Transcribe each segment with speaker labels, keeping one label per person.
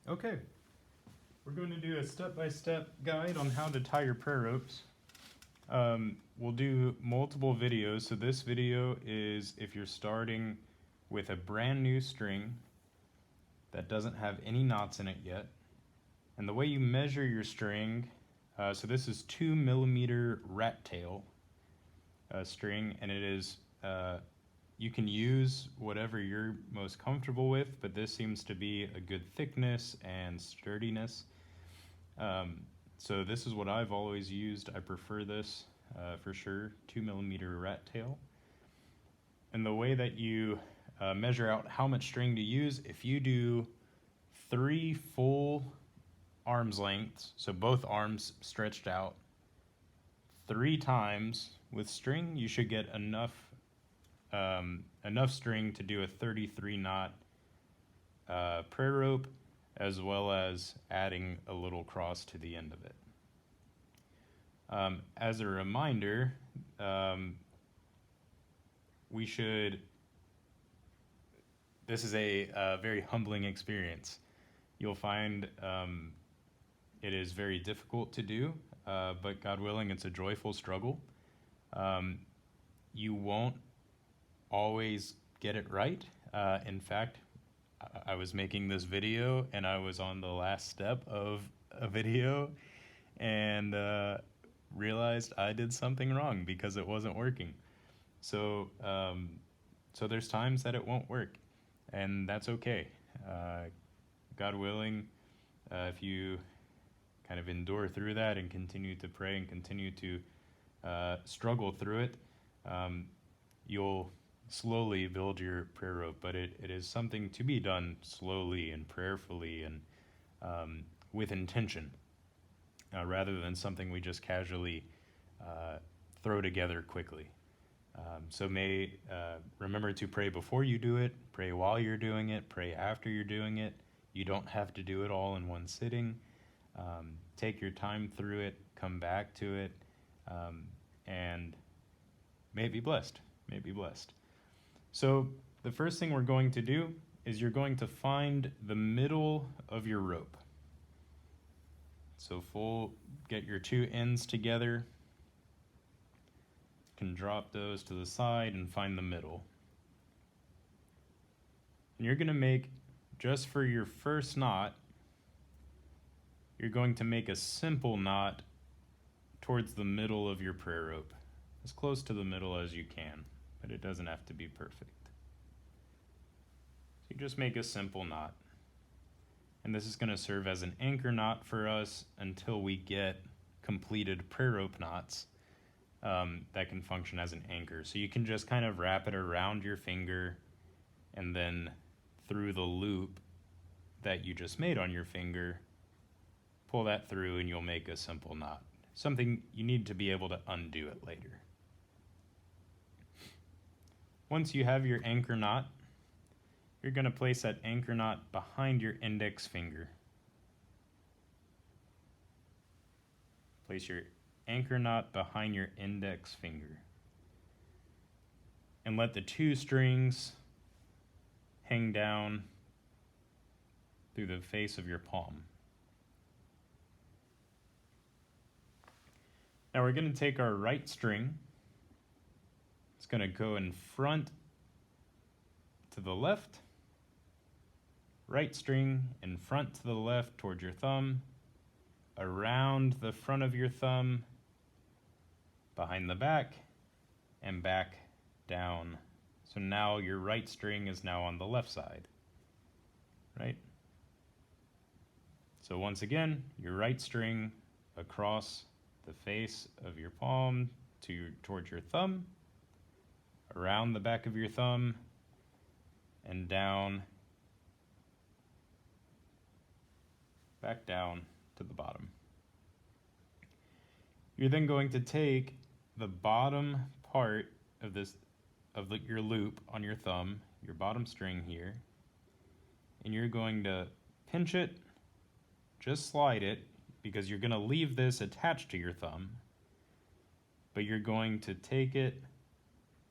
Speaker 1: Okay, we're going to do a step-by-step guide on how to tie your prayer ropes. We'll do multiple videos. So this video is if you're starting with a brand new string that doesn't have any knots in it yet. And the way you measure your string, so this is 2mm rat tail string, and it is, you can use whatever you're most comfortable with, but this seems to be a good thickness and sturdiness. So this is what I've always used. I prefer this for sure, 2mm rat tail. And the way that you measure out how much string to use, if you do 3 full arm's lengths, so both arms stretched out 3 times with string, you should get enough string to do a 33 knot prayer rope, as well as adding a little cross to the end of it. As a reminder, this is a very humbling experience. You'll find it is very difficult to do, but God willing, it's a joyful struggle. You won't always get it right. In fact, I was making this video and I was on the last step of a video and realized I did something wrong because it wasn't working. So there's times that it won't work, and that's okay. God willing, if you kind of endure through that and continue to pray and continue to struggle through it, you'll slowly build your prayer rope, but it is something to be done slowly and prayerfully and with intention, rather than something we just casually throw together quickly. So remember to pray before you do it, pray while you're doing it, pray after you're doing it. You don't have to do it all in one sitting. Take your time through it, come back to it, and may it be blessed. May it be blessed. So the first thing we're going to do is you're going to find the middle of your rope. So get your 2 ends together. You can drop those to the side and find the middle. And you're going to make, just for your first knot, you're going to make a simple knot towards the middle of your prayer rope, as close to the middle as you can, but it doesn't have to be perfect. So you just make a simple knot. And this is going to serve as an anchor knot for us until we get completed prayer rope knots that can function as an anchor. So you can just kind of wrap it around your finger and then through the loop that you just made on your finger, pull that through and you'll make a simple knot. Something you need to be able to undo it later. Once you have your anchor knot, you're going to place that anchor knot behind your index finger. Place your anchor knot behind your index finger. And let the 2 strings hang down through the face of your palm. Now we're going to take our right string. It's going to go in front to the left. Right string in front to the left towards your thumb, around the front of your thumb, behind the back, and back down. So now your right string is now on the left side, right? So once again, your right string across the face of your palm towards your thumb, around the back of your thumb, and down, back down to the bottom. You're then going to take the bottom part of your loop on your thumb, your bottom string here, and you're going to pinch it, just slide it, because you're going to leave this attached to your thumb, but you're going to take it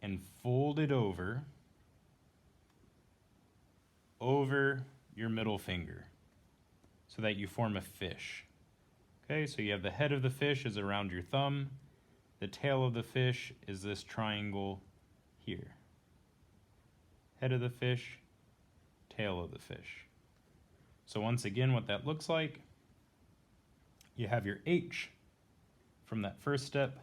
Speaker 1: and fold it over your middle finger. so that you form a fish. Okay, so you have the head of the fish is around your thumb. The tail of the fish is this triangle here. Head of the fish, tail of the fish. So once again, what that looks like, you have your H from that first step.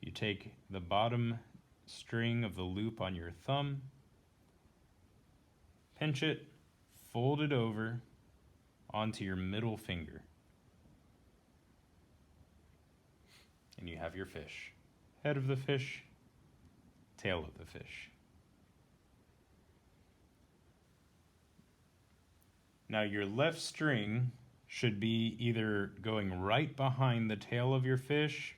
Speaker 1: You take the bottom string of the loop on your thumb, pinch it, fold it over onto your middle finger. And you have your fish. Head of the fish, tail of the fish. Now your left string should be either going right behind the tail of your fish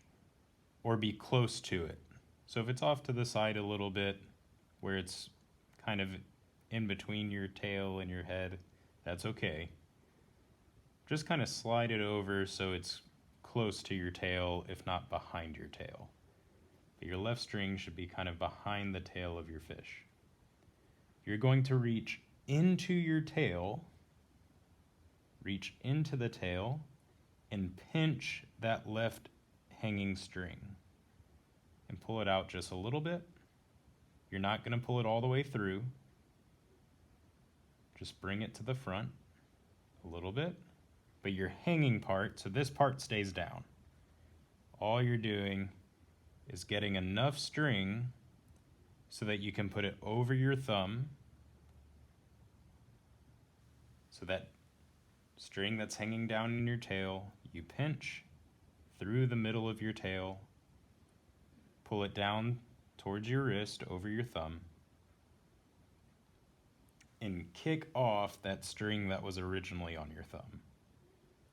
Speaker 1: or be close to it. So if it's off to the side a little bit, where it's kind of in between your tail and your head, that's okay. Just kind of slide it over so it's close to your tail, if not behind your tail. But your left string should be kind of behind the tail of your fish. You're going to reach into your tail, reach into the tail, and pinch that left hanging string. And pull it out just a little bit. You're not going to pull it all the way through. Just bring it to the front a little bit. But your hanging part, so this part stays down. All you're doing is getting enough string so that you can put it over your thumb. So that string that's hanging down in your tail, you pinch through the middle of your tail, pull it down towards your wrist over your thumb, and kick off that string that was originally on your thumb.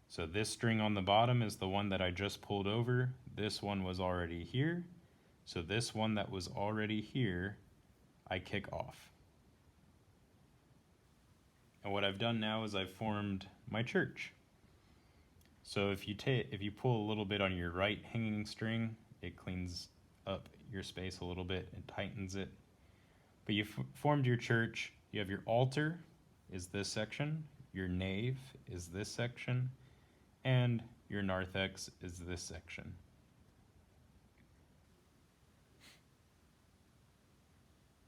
Speaker 1: So this string on the bottom is the one that I just pulled over. This one was already here. So this one that was already here, I kick off. And what I've done now is I've formed my church. So if you pull a little bit on your right hanging string, it cleans up your space a little bit and tightens it. But you've formed your church. You have your altar is this section, your nave is this section, and your narthex is this section.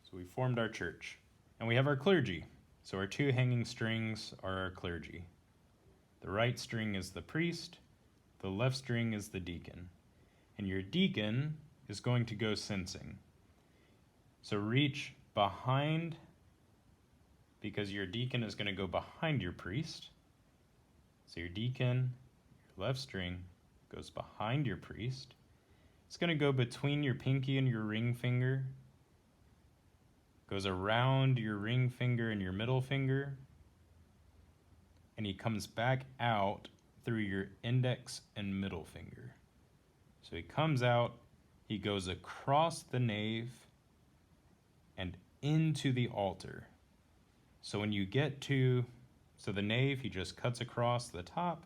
Speaker 1: So we formed our church. And we have our clergy. So our two hanging strings are our clergy. The right string is the priest, the left string is the deacon. And your deacon is going to go censing. So reach behind, because your deacon is going to go behind your priest. So your deacon, your left string, goes behind your priest. It's going to go between your pinky and your ring finger, goes around your ring finger and your middle finger, and he comes back out through your index and middle finger. So he comes out, he goes across the nave and into the altar. So when you get to, so the nave, he just cuts across the top,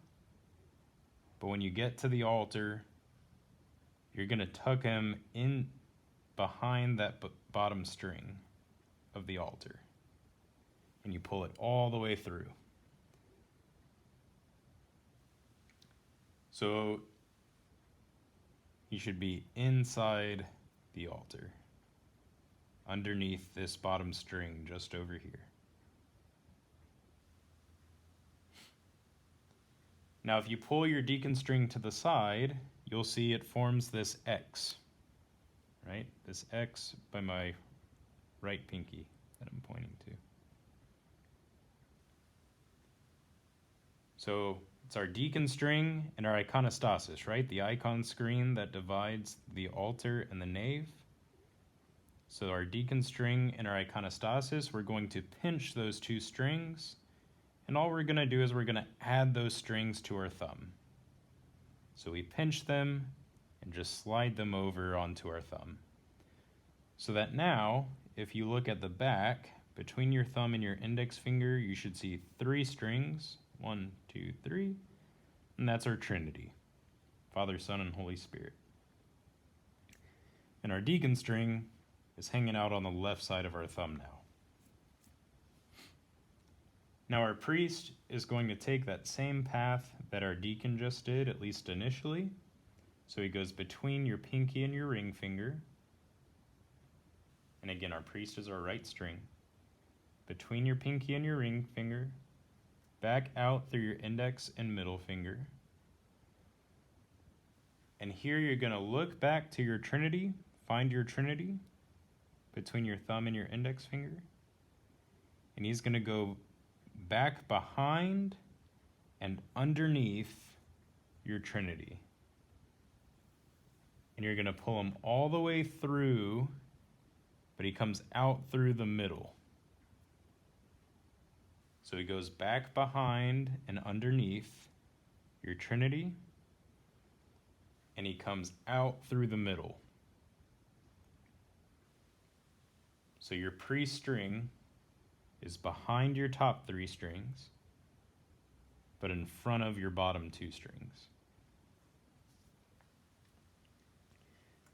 Speaker 1: but when you get to the altar, you're going to tuck him in behind that bottom string of the altar, and you pull it all the way through. So you should be inside the altar, underneath this bottom string just over here. Now if you pull your deacon string to the side, you'll see it forms this X, right? This X by my right pinky that I'm pointing to. So it's our deacon string and our iconostasis, right? The icon screen that divides the altar and the nave. So our deacon string and our iconostasis, we're going to pinch those two strings, and all we're going to do is we're going to add those strings to our thumb. So we pinch them and just slide them over onto our thumb. So that now, if you look at the back, between your thumb and your index finger, you should see 3 strings. 1, 2, 3. And that's our Trinity. Father, Son, and Holy Spirit. And our deacon string is hanging out on the left side of our thumb now. Now our priest is going to take that same path that our deacon just did, at least initially. So he goes between your pinky and your ring finger. And again, our priest is our right string. Between your pinky and your ring finger, back out through your index and middle finger. And here you're going to look back to your trinity, find your trinity between your thumb and your index finger. And he's going to go back behind and underneath your trinity. And you're going to pull him all the way through, but he comes out through the middle. So he goes back behind and underneath your trinity, and he comes out through the middle. So your priest string is behind your top 3 strings, but in front of your bottom 2 strings.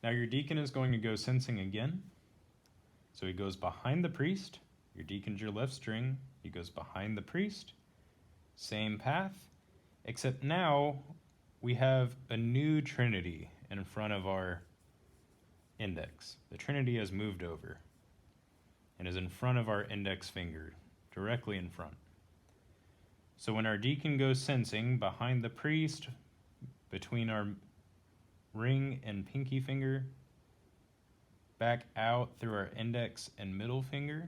Speaker 1: Now your deacon is going to go sensing again. So he goes behind the priest. Your deacon's your left string. He goes behind the priest. Same path, except now we have a new trinity in front of our index. The trinity has moved over and is in front of our index finger, directly in front. So when our deacon goes sensing behind the priest, between our ring and pinky finger, back out through our index and middle finger,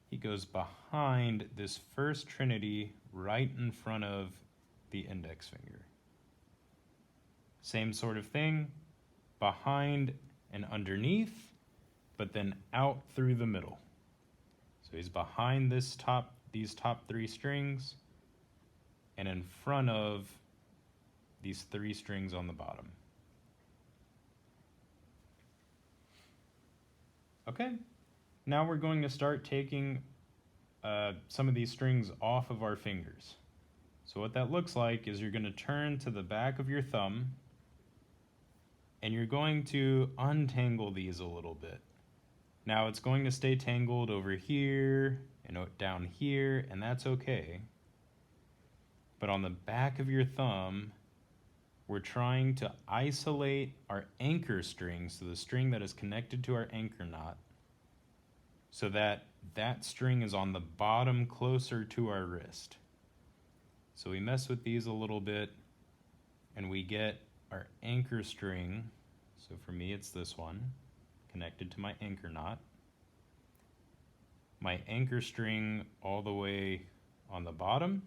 Speaker 1: he goes behind this first trinity right in front of the index finger. Same sort of thing, behind and underneath, but then out through the middle. So he's behind these top 3 strings and in front of these 3 strings on the bottom. Okay, now we're going to start taking some of these strings off of our fingers. So what that looks like is you're going to turn to the back of your thumb and you're going to untangle these a little bit. Now it's going to stay tangled over here and down here, and that's okay. But on the back of your thumb, we're trying to isolate our anchor string, so the string that is connected to our anchor knot, so that that string is on the bottom closer to our wrist. So we mess with these a little bit and we get our anchor string. So for me it's this one, connected to my anchor knot. My anchor string all the way on the bottom.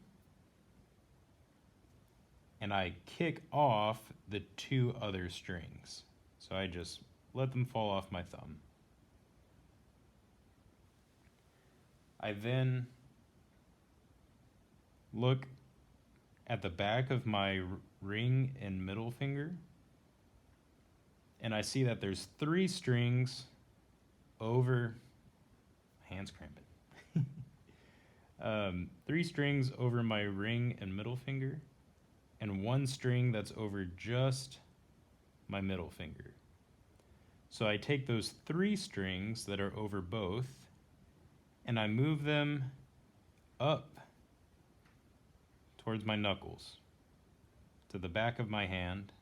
Speaker 1: And I kick off the 2 other strings. So I just let them fall off my thumb. I then look at the back of my ring and middle finger, and I see that there's 3 strings over, hands cramping, 3 strings over my ring and middle finger, and 1 string that's over just my middle finger. So I take those 3 strings that are over both, and I move them up towards my knuckles, to the back of my hand,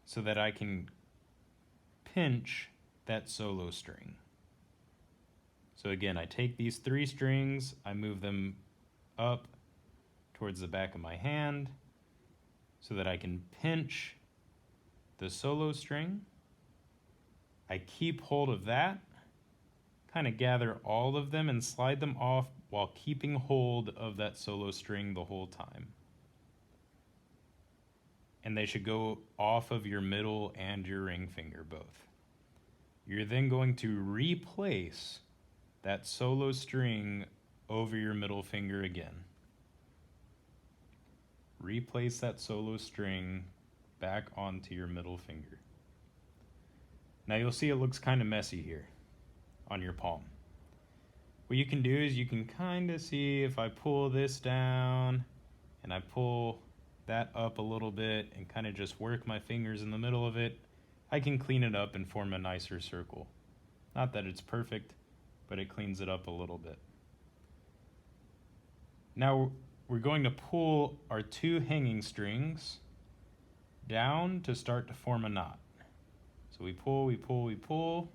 Speaker 1: so that I can pinch that solo string. So again, I take these 3 strings, I move them up towards the back of my hand, so that I can pinch the solo string. I keep hold of that, kind of gather all of them and slide them off while keeping hold of that solo string the whole time. And they should go off of your middle and your ring finger both. You're then going to replace that solo string over your middle finger again. Replace that solo string back onto your middle finger. Now you'll see it looks kind of messy here on your palm. What you can do is you can kind of see if I pull this down and I pull that up a little bit and kind of just work my fingers in the middle of it, I can clean it up and form a nicer circle. Not that it's perfect, but it cleans it up a little bit. Now we're going to pull our 2 hanging strings down to start to form a knot. So we pull, we pull, we pull,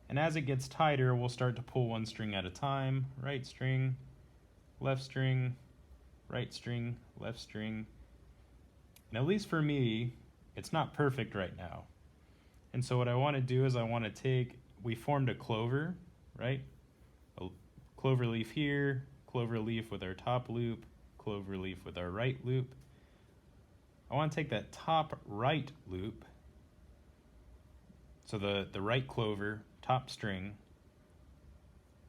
Speaker 1: and as it gets tighter, we'll start to pull 1 string at a time. Right string, left string, right string, left string. And at least for me, it's not perfect right now. And so what I want to do is I want to take, we formed a clover, right? A clover leaf here, clover leaf with our top loop, clover leaf with our right loop. I want to take that top right loop, so the right clover, top string,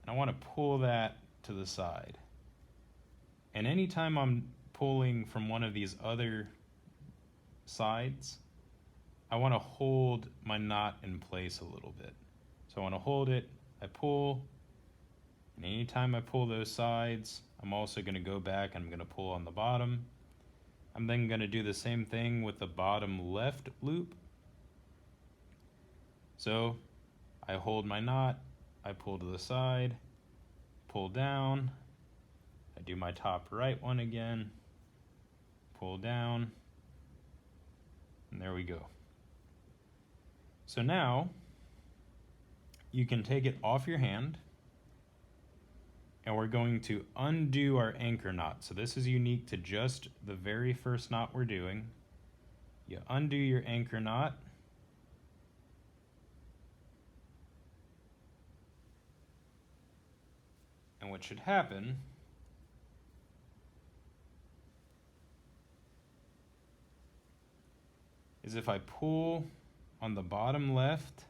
Speaker 1: and I want to pull that to the side. And anytime I'm pulling from one of these other sides, I want to hold my knot in place a little bit. So I want to hold it, I pull, and anytime I pull those sides, I'm also going to go back and I'm going to pull on the bottom. I'm then going to do the same thing with the bottom left loop. So I hold my knot, I pull to the side, pull down, I do my top right one again, pull down, and there we go. So now you can take it off your hand, and we're going to undo our anchor knot. So this is unique to just the very first knot we're doing. You undo your anchor knot, and what should happen is if I pull on the bottom left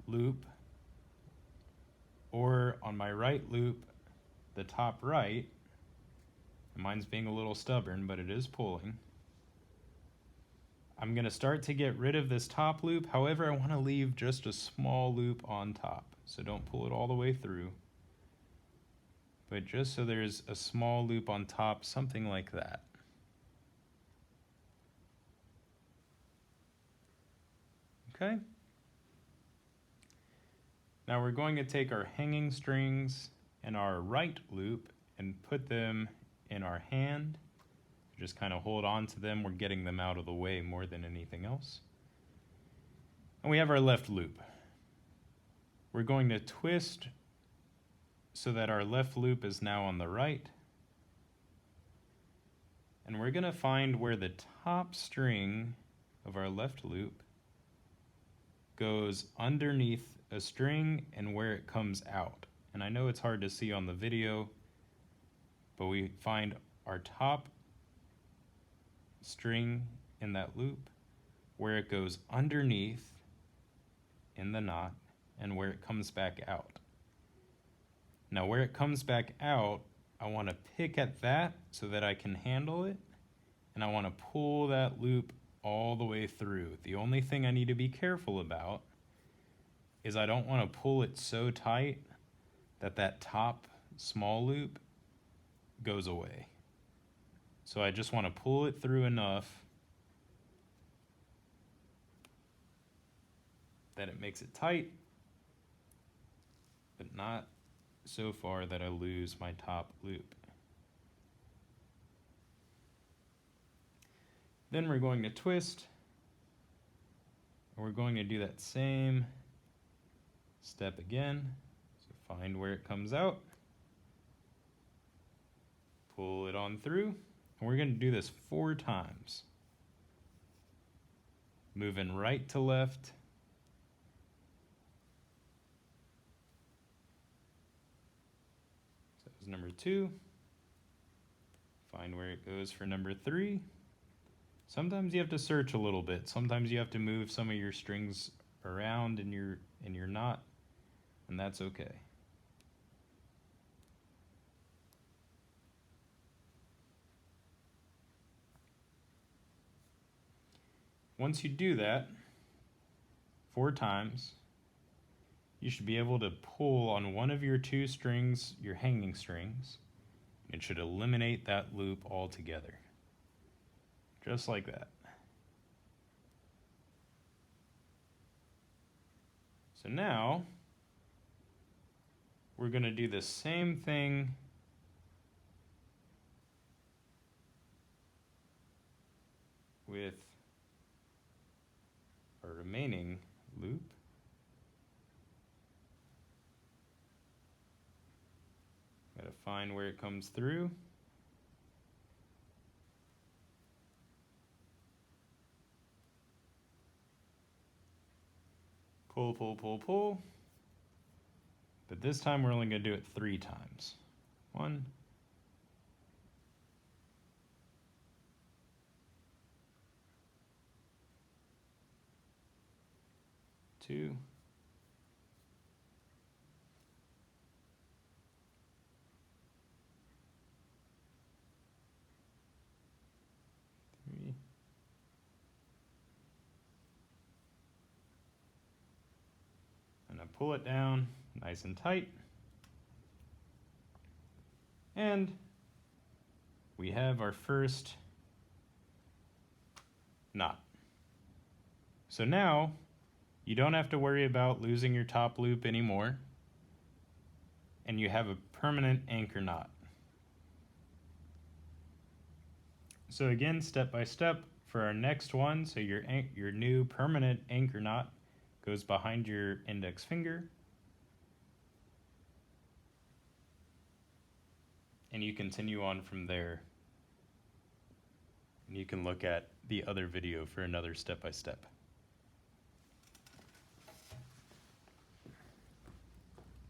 Speaker 1: loop, or on my right loop, the top right, and mine's being a little stubborn, but it is pulling, I'm going to start to get rid of this top loop. However, I want to leave just a small loop on top, so don't pull it all the way through, but just so there's a small loop on top, something like that. Okay? Now we're going to take our hanging strings and our right loop and put them in our hand. Just kind of hold on to them. We're getting them out of the way more than anything else. And we have our left loop. We're going to twist so that our left loop is now on the right. And we're going to find where the top string of our left loop goes underneath a string and where it comes out. And I know it's hard to see on the video, but we find our top string in that loop, where it goes underneath in the knot, and where it comes back out. Now where it comes back out, I want to pick at that so that I can handle it, and I want to pull that loop all the way through. The only thing I need to be careful about is I don't want to pull it so tight that that top small loop goes away. So I just want to pull it through enough that it makes it tight, but not so far that I lose my top loop. Then we're going to twist, and we're going to do that same step again. So find where it comes out, pull it on through, and we're going to do this 4 times. Moving right to left. So that was number 2. Find where it goes for number 3. Sometimes you have to search a little bit. Sometimes you have to move some of your strings around in your knot, and that's okay. Once you do that 4 times, you should be able to pull on one of your 2 strings, your hanging strings. It should eliminate that loop altogether. Just like that. So now we're going to do the same thing with our remaining loop. Gotta find where it comes through. Pull, pull, pull, pull. But this time we're only gonna do it 3 times. 1, 2, 3, and I pull it down nice and tight. And we have our first knot. So now you don't have to worry about losing your top loop anymore, and you have a permanent anchor knot. So again, step by step for our next one, so your new permanent anchor knot goes behind your index finger, and you continue on from there. And you can look at the other video for another step by step.